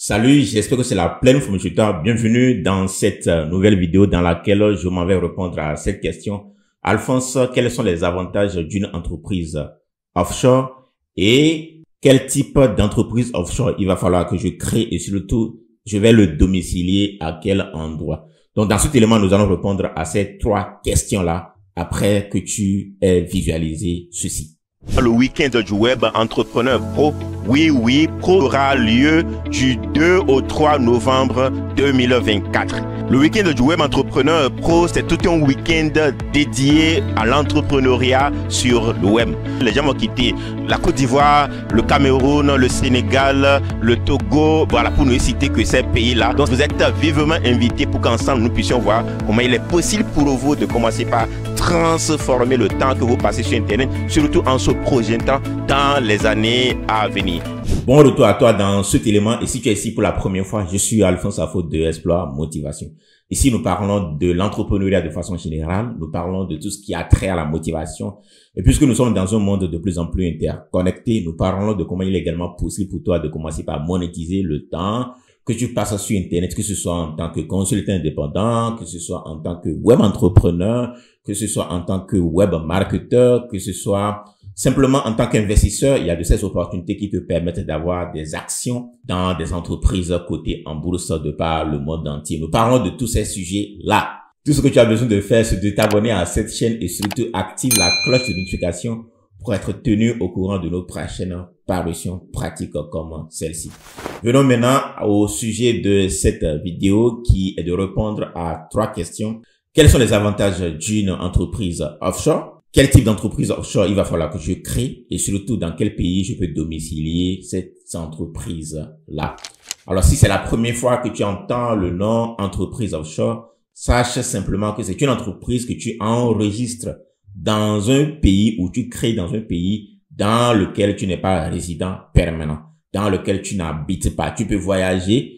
Salut, j'espère que c'est la pleine forme de toi. Bienvenue dans cette nouvelle vidéo dans laquelle je m'en vais répondre à cette question. Alphonse, quels sont les avantages d'une entreprise offshore et quel type d'entreprise offshore il va falloir que je crée et surtout, je vais le domicilier à quel endroit? Donc, dans cet élément, nous allons répondre à ces trois questions-là après que tu aies visualisé ceci. Le week-end du Web Entrepreneur Pro, oui, Pro aura lieu du 2 au 3 novembre 2024. Le week-end du Web Entrepreneur Pro, c'est tout un week-end dédié à l'entrepreneuriat sur le web. Les gens vont quitter la Côte d'Ivoire, le Cameroun, le Sénégal, le Togo, voilà, pour ne citer que ces pays-là. Donc vous êtes vivement invités pour qu'ensemble nous puissions voir comment il est possible pour vous de commencer par transformer le temps que vous passez sur Internet, surtout en se projetant dans les années à venir. Bon retour à toi dans cet élément. Et si tu es ici pour la première fois, je suis Alphonse Afo de Exploit Motivation. Ici, nous parlons de l'entrepreneuriat de façon générale. Nous parlons de tout ce qui a trait à la motivation. Et puisque nous sommes dans un monde de plus en plus interconnecté, nous parlons de comment il est également possible pour toi de commencer par monétiser le temps que tu passes sur Internet, que ce soit en tant que consultant indépendant, que ce soit en tant que web entrepreneur, que ce soit en tant que web marketeur, que ce soit simplement en tant qu'investisseur. Il y a de ces opportunités qui te permettent d'avoir des actions dans des entreprises cotées en bourse de par le monde entier. Nous parlons de tous ces sujets-là. Tout ce que tu as besoin de faire, c'est de t'abonner à cette chaîne et surtout active la cloche de notification pour être tenu au courant de nos prochaines parutions pratiques comme celle-ci. Venons maintenant au sujet de cette vidéo qui est de répondre à trois questions. Quels sont les avantages d'une entreprise offshore? Quel type d'entreprise offshore il va falloir que je crée? Et surtout, dans quel pays je peux domicilier cette entreprise-là? Alors, si c'est la première fois que tu entends le nom entreprise offshore, sache simplement que c'est une entreprise que tu enregistres dans un pays ou tu crées dans un pays dans lequel tu n'es pas résident permanent, dans lequel tu n'habites pas. Tu peux voyager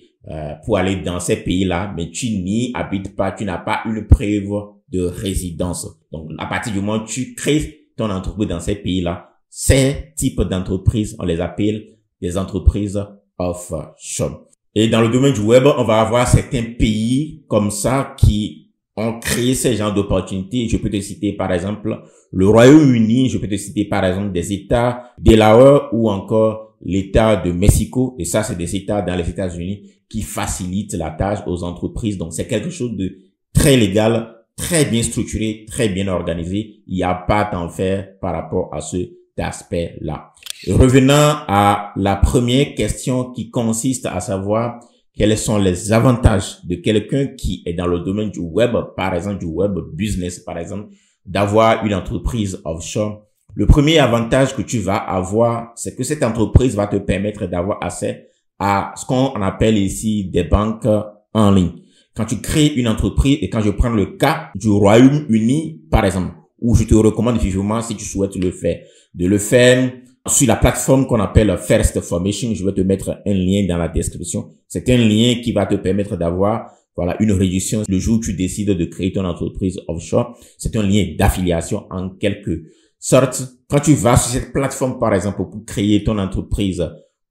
pour aller dans ces pays-là, mais tu n'y habites pas, tu n'as pas une preuve de résidence. Donc, à partir du moment où tu crées ton entreprise dans ces pays-là, ces types d'entreprises, on les appelle des entreprises offshore. Et dans le domaine du web, on va avoir certains pays comme ça qui ont créé ces genres d'opportunités. Je peux te citer par exemple le Royaume-Uni, je peux te citer par exemple des États Delaware ou encore l'État de Mexico. Et ça, c'est des États dans les États-Unis qui facilitent la tâche aux entreprises. Donc, c'est quelque chose de très légal, très bien structuré, très bien organisé. Il n'y a pas à t'en faire par rapport à cet aspect-là. Revenant à la première question qui consiste à savoir quels sont les avantages de quelqu'un qui est dans le domaine du web, par exemple du web business, par exemple, d'avoir une entreprise offshore. Le premier avantage que tu vas avoir, c'est que cette entreprise va te permettre d'avoir accès à ce qu'on appelle ici des banques en ligne. Quand tu crées une entreprise, et quand je prends le cas du Royaume-Uni, par exemple, où je te recommande vivement, si tu souhaites le faire, de le faire sur la plateforme qu'on appelle First Formation. Je vais te mettre un lien dans la description. C'est un lien qui va te permettre d'avoir, voilà, une réduction le jour où tu décides de créer ton entreprise offshore. C'est un lien d'affiliation en quelque sorte. Quand tu vas sur cette plateforme, par exemple, pour créer ton entreprise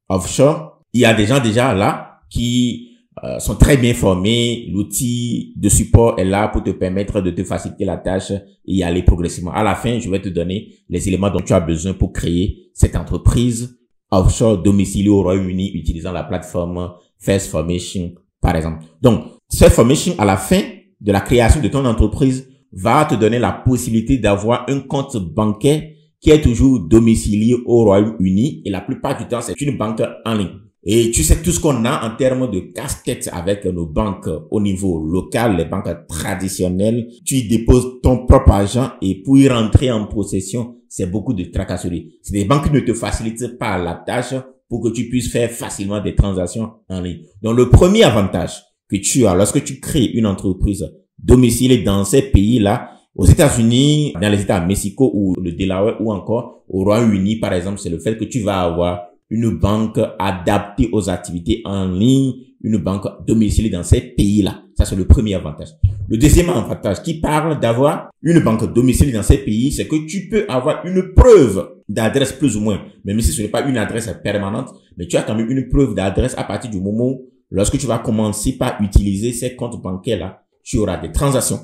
offshore, il y a des gens déjà là qui sont très bien formés. L'outil de support est là pour te permettre de te faciliter la tâche et y aller progressivement. À la fin, je vais te donner les éléments dont tu as besoin pour créer cette entreprise offshore domiciliée au Royaume-Uni utilisant la plateforme First Formation, par exemple. Donc, cette formation, à la fin de la création de ton entreprise, va te donner la possibilité d'avoir un compte bancaire qui est toujours domicilié au Royaume-Uni et la plupart du temps, c'est une banque en ligne. Et tu sais tout ce qu'on a en termes de casse-tête avec nos banques au niveau local, les banques traditionnelles. Tu y déposes ton propre argent et pour y rentrer en possession, c'est beaucoup de tracasseries. C'est des banques qui ne te facilitent pas la tâche pour que tu puisses faire facilement des transactions en ligne. Donc, le premier avantage que tu as lorsque tu crées une entreprise domiciliée dans ces pays-là, aux États-Unis, dans les États de Mexico ou le Delaware ou encore au Royaume-Uni, par exemple, c'est le fait que tu vas avoir une banque adaptée aux activités en ligne une banque domiciliée dans ces pays-là. Ça, c'est le premier avantage. Le deuxième avantage qui parle d'avoir une banque domiciliée dans ces pays, c'est que tu peux avoir une preuve d'adresse plus ou moins, même si ce n'est pas une adresse permanente, mais tu as quand même une preuve d'adresse à partir du moment où, lorsque tu vas commencer par utiliser ces comptes bancaires-là, tu auras des transactions.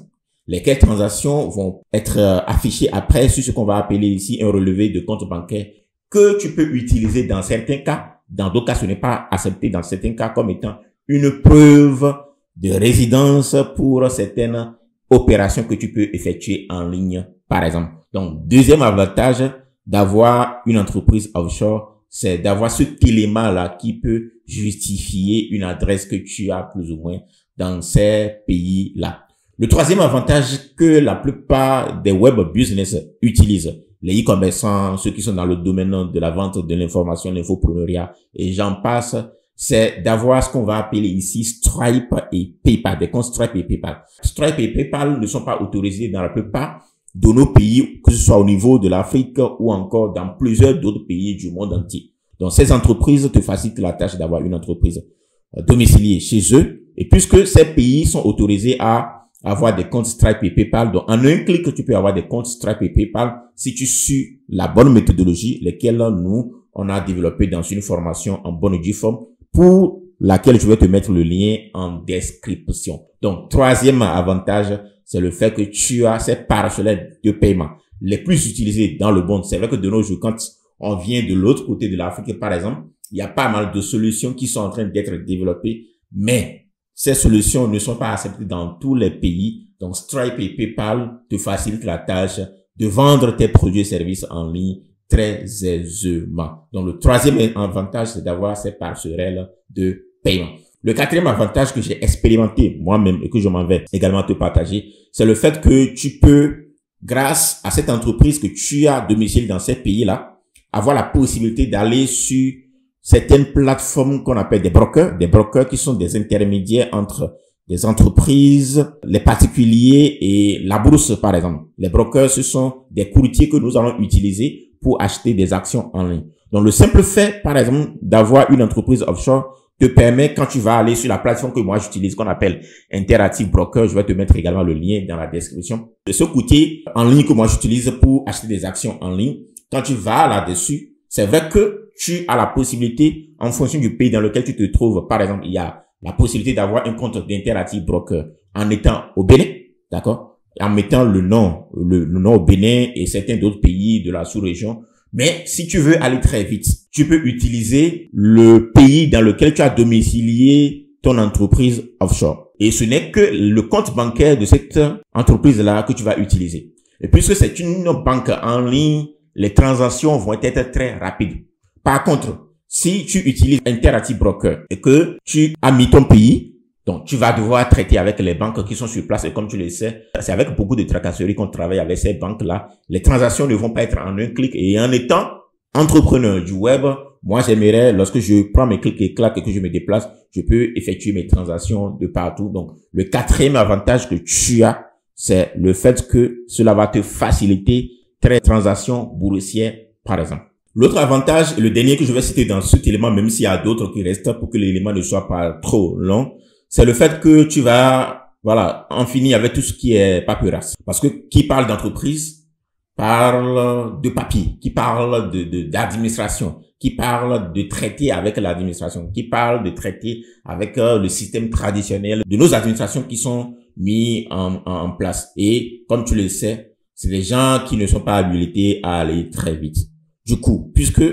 Lesquelles transactions vont être affichées après sur ce qu'on va appeler ici un relevé de compte bancaire que tu peux utiliser dans certains cas. Dans d'autres cas, ce n'est pas accepté dans certains cas comme étant une preuve de résidence pour certaines opérations que tu peux effectuer en ligne, par exemple. Donc, deuxième avantage d'avoir une entreprise offshore, c'est d'avoir cet élément-là qui peut justifier une adresse que tu as plus ou moins dans ces pays-là. Le troisième avantage que la plupart des web business utilisent, les e-commerçants, ceux qui sont dans le domaine de la vente de l'information, l'infopreneuriat et j'en passe, c'est d'avoir ce qu'on va appeler ici Stripe et PayPal, des comptes Stripe et PayPal. Stripe et PayPal ne sont pas autorisés dans la plupart de nos pays, que ce soit au niveau de l'Afrique ou encore dans plusieurs d'autres pays du monde entier. Donc, ces entreprises te facilitent la tâche d'avoir une entreprise domiciliée chez eux. Et puisque ces pays sont autorisés à avoir des comptes Stripe et PayPal, donc en un clic, tu peux avoir des comptes Stripe et PayPal si tu suis la bonne méthodologie, lesquelles nous, on a développé dans une formation en bonne et due forme pour laquelle je vais te mettre le lien en description. Donc, troisième avantage, c'est le fait que tu as ces parcelles de paiement les plus utilisées dans le monde. C'est vrai que de nos jours, quand on vient de l'autre côté de l'Afrique, par exemple, il y a pas mal de solutions qui sont en train d'être développées, mais ces solutions ne sont pas acceptées dans tous les pays. Donc, Stripe et PayPal te facilitent la tâche de vendre tes produits et services en ligne très aisément. Donc, le troisième avantage, c'est d'avoir ces passerelles de paiement. Le quatrième avantage que j'ai expérimenté moi-même et que je m'en vais également te partager, c'est le fait que tu peux, grâce à cette entreprise que tu as domiciliée dans ces pays-là, avoir la possibilité d'aller sur certaines plateformes qu'on appelle des brokers qui sont des intermédiaires entre des entreprises, les particuliers et la bourse, par exemple. Les brokers, ce sont des courtiers que nous allons utiliser pour acheter des actions en ligne. Donc, le simple fait, par exemple, d'avoir une entreprise offshore te permet, quand tu vas aller sur la plateforme que moi j'utilise, qu'on appelle Interactive Broker, je vais te mettre également le lien dans la description, de ce courtier en ligne que moi j'utilise pour acheter des actions en ligne. Quand tu vas là-dessus, c'est vrai que tu as la possibilité, en fonction du pays dans lequel tu te trouves, par exemple, il y a la possibilité d'avoir un compte d'Interactive Broker en étant au Bénin, d'accord, en mettant le nom au Bénin et certains d'autres pays de la sous-région. Mais si tu veux aller très vite, tu peux utiliser le pays dans lequel tu as domicilié ton entreprise offshore. Et ce n'est que le compte bancaire de cette entreprise-là que tu vas utiliser. Et puisque c'est une banque en ligne, les transactions vont être très rapides. Par contre, si tu utilises Interactive Broker et que tu as mis ton pays, donc tu vas devoir traiter avec les banques qui sont sur place. Et comme tu le sais, c'est avec beaucoup de tracasseries qu'on travaille avec ces banques-là. Les transactions ne vont pas être en un clic. Et en étant entrepreneur du web, moi j'aimerais, lorsque je prends mes clics et claques et que je me déplace, je peux effectuer mes transactions de partout. Donc le quatrième avantage que tu as, c'est le fait que cela va te faciliter tes transactions boursières, par exemple. L'autre avantage, le dernier que je vais citer dans cet élément, même s'il y a d'autres qui restent pour que l'élément ne soit pas trop long, c'est le fait que tu vas, en finir avec tout ce qui est paperasse. Parce que qui parle d'entreprise parle de papier, qui parle d'administration, qui parle de traiter avec l'administration, qui parle de traiter avec le système traditionnel de nos administrations qui sont mis en place. Et comme tu le sais, c'est des gens qui ne sont pas habilités à aller très vite. Du coup, puisque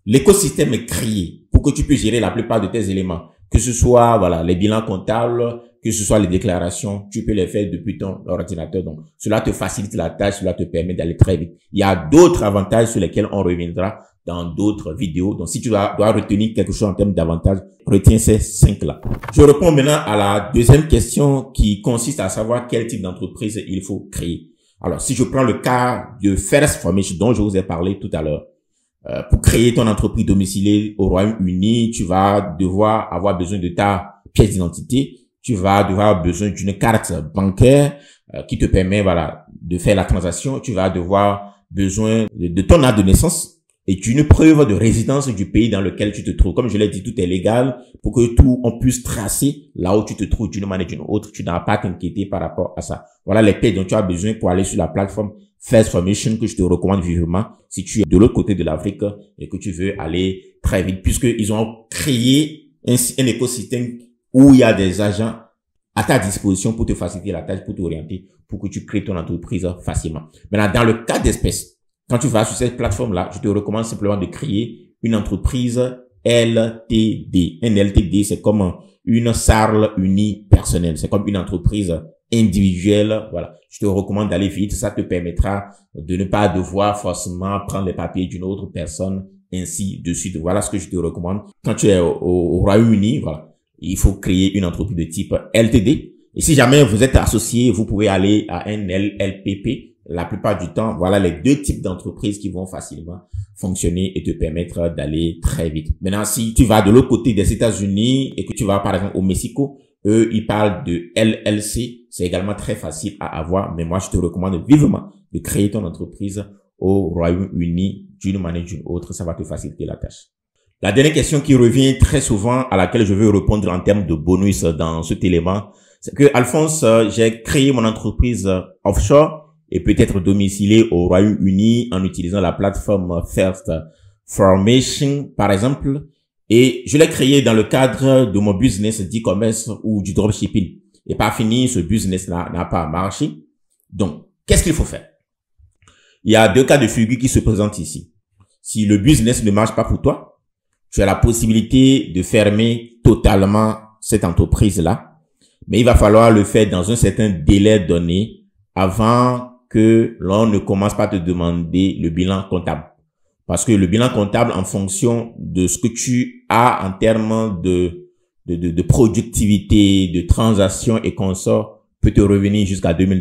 l'écosystème est créé pour que tu puisses gérer la plupart de tes éléments, que ce soit les bilans comptables, que ce soit les déclarations, tu peux les faire depuis ton ordinateur. Donc, cela te facilite la tâche, cela te permet d'aller très vite. Il y a d'autres avantages sur lesquels on reviendra dans d'autres vidéos. Donc, si tu dois retenir quelque chose en termes d'avantages, retiens ces 5-là. Je réponds maintenant à la deuxième question qui consiste à savoir quel type d'entreprise il faut créer. Alors, si je prends le cas de First Formation dont je vous ai parlé tout à l'heure, pour créer ton entreprise domiciliée au Royaume-Uni, tu vas devoir avoir besoin de ta pièce d'identité, tu vas devoir avoir besoin d'une carte bancaire qui te permet de faire la transaction, tu vas devoir besoin de ton acte de naissance, et une preuve de résidence du pays dans lequel tu te trouves. Comme je l'ai dit, tout est légal pour que on puisse tracer là où tu te trouves d'une manière ou d'une autre. Tu n'as pas à t'inquiéter par rapport à ça. Voilà les pièces dont tu as besoin pour aller sur la plateforme First Formation que je te recommande vivement si tu es de l'autre côté de l'Afrique et que tu veux aller très vite, puisqu'ils ont créé un écosystème où il y a des agents à ta disposition pour te faciliter la tâche, pour t'orienter, pour que tu crées ton entreprise facilement. Maintenant, dans le cas d'espèce, quand tu vas sur cette plateforme-là, je te recommande simplement de créer une entreprise LTD. Un LTD, c'est comme une SARL unipersonnelle. C'est comme une entreprise individuelle. Voilà. Je te recommande d'aller vite. Ça te permettra de ne pas devoir forcément prendre les papiers d'une autre personne, ainsi de suite. Voilà ce que je te recommande. Quand tu es au Royaume-Uni, voilà, il faut créer une entreprise de type LTD. Et si jamais vous êtes associé, vous pouvez aller à un LLPP. La plupart du temps, voilà les deux types d'entreprises qui vont facilement fonctionner et te permettre d'aller très vite. Maintenant, si tu vas de l'autre côté des États-Unis et que tu vas par exemple au Mexico, eux, ils parlent de LLC. C'est également très facile à avoir, mais moi, je te recommande vivement de créer ton entreprise au Royaume-Uni d'une manière ou d'une autre. Ça va te faciliter la tâche. La dernière question qui revient très souvent, à laquelle je veux répondre en termes de bonus dans cet élément, c'est que, Alphonse, j'ai créé mon entreprise offshore et peut-être domicilié au Royaume-Uni en utilisant la plateforme First Formation, par exemple. Et je l'ai créé dans le cadre de mon business d'e-commerce ou du dropshipping. Et pas fini, ce business-là n'a pas marché. Donc, qu'est-ce qu'il faut faire? Il y a deux cas de figure qui se présentent ici. Si le business ne marche pas pour toi, tu as la possibilité de fermer totalement cette entreprise-là. Mais il va falloir le faire dans un certain délai donné avant que l'on ne commence pas à te demander le bilan comptable. Parce que le bilan comptable, en fonction de ce que tu as en termes de productivité, de transactions et consorts, peut te revenir jusqu'à $2000.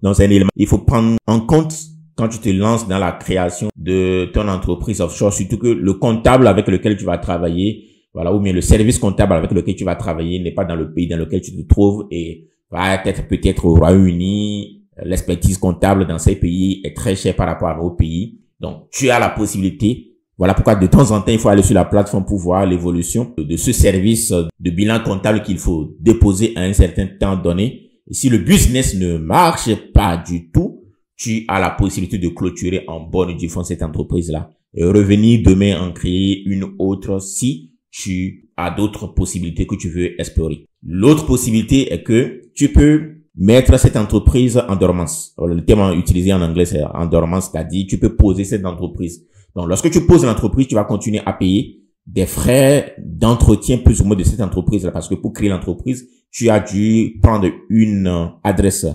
Donc, c'est un élément. Il faut prendre en compte quand tu te lances dans la création de ton entreprise offshore, surtout que le comptable avec lequel tu vas travailler, voilà, ou bien le service comptable avec lequel tu vas travailler n'est pas dans le pays dans lequel tu te trouves et va être peut-être au Royaume-Uni. L'expertise comptable dans ces pays est très chère par rapport à nos pays. Donc, tu as la possibilité. Voilà pourquoi de temps en temps, il faut aller sur la plateforme pour voir l'évolution de ce service de bilan comptable qu'il faut déposer à un certain temps donné. Et si le business ne marche pas du tout, tu as la possibilité de clôturer en bonne et due forme cette entreprise-là et revenir demain en créer une autre si tu as d'autres possibilités que tu veux explorer. L'autre possibilité est que tu peux mettre cette entreprise en dormance. Le terme utilisé en anglais, c'est en dormance, c'est-à-dire tu peux poser cette entreprise. Donc, lorsque tu poses l'entreprise, tu vas continuer à payer des frais d'entretien plus ou moins de cette entreprise-là, parce que pour créer l'entreprise, tu as dû prendre une adresse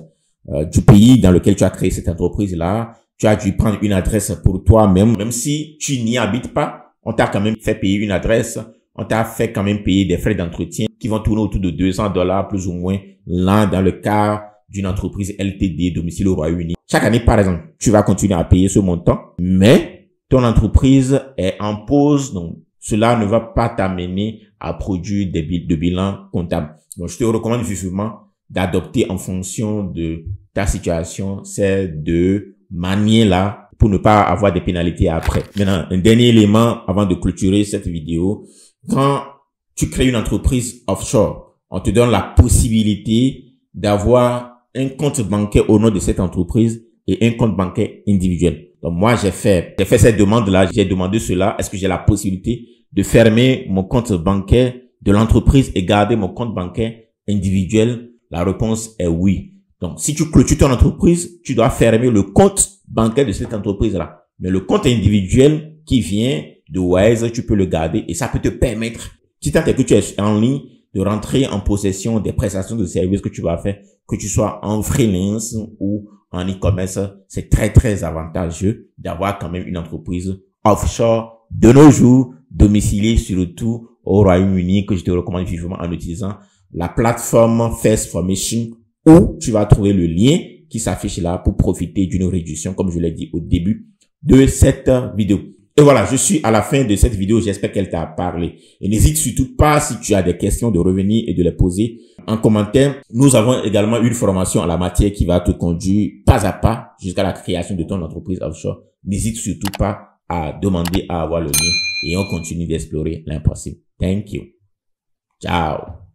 du pays dans lequel tu as créé cette entreprise-là. Tu as dû prendre une adresse pour toi-même, même si tu n'y habites pas, on t'a quand même fait payer une adresse. On t'a fait quand même payer des frais d'entretien qui vont tourner autour de $200 plus ou moins l'an dans le cas d'une entreprise LTD domicile au Royaume-Uni. Chaque année, par exemple, tu vas continuer à payer ce montant, mais ton entreprise est en pause, donc cela ne va pas t'amener à produire de bilan comptable. Donc, je te recommande vivement d'adopter en fonction de ta situation ces deux manières-là pour ne pas avoir des pénalités après. Maintenant, un dernier élément avant de clôturer cette vidéo. Quand tu crées une entreprise offshore, on te donne la possibilité d'avoir un compte bancaire au nom de cette entreprise et un compte bancaire individuel. Donc moi, j'ai fait cette demande-là, j'ai demandé cela. Est-ce que j'ai la possibilité de fermer mon compte bancaire de l'entreprise et garder mon compte bancaire individuel? La réponse est oui. Donc, si tu clôtures ton entreprise, tu dois fermer le compte bancaire de cette entreprise-là. Mais le compte individuel qui vient de Wise, tu peux le garder et ça peut te permettre, si tant est que tu es en ligne, de rentrer en possession des prestations de services que tu vas faire, que tu sois en freelance ou en e-commerce. C'est très, très avantageux d'avoir quand même une entreprise offshore de nos jours, domiciliée surtout au Royaume-Uni, que je te recommande vivement en utilisant la plateforme First Formation où tu vas trouver le lien qui s'affiche là pour profiter d'une réduction, comme je l'ai dit au début de cette vidéo. Et voilà, je suis à la fin de cette vidéo. J'espère qu'elle t'a parlé. Et n'hésite surtout pas, si tu as des questions, de revenir et de les poser en commentaire. Nous avons également une formation à la matière qui va te conduire pas à pas jusqu'à la création de ton entreprise offshore. N'hésite surtout pas à demander à avoir le mien et on continue d'explorer l'impossible. Thank you. Ciao.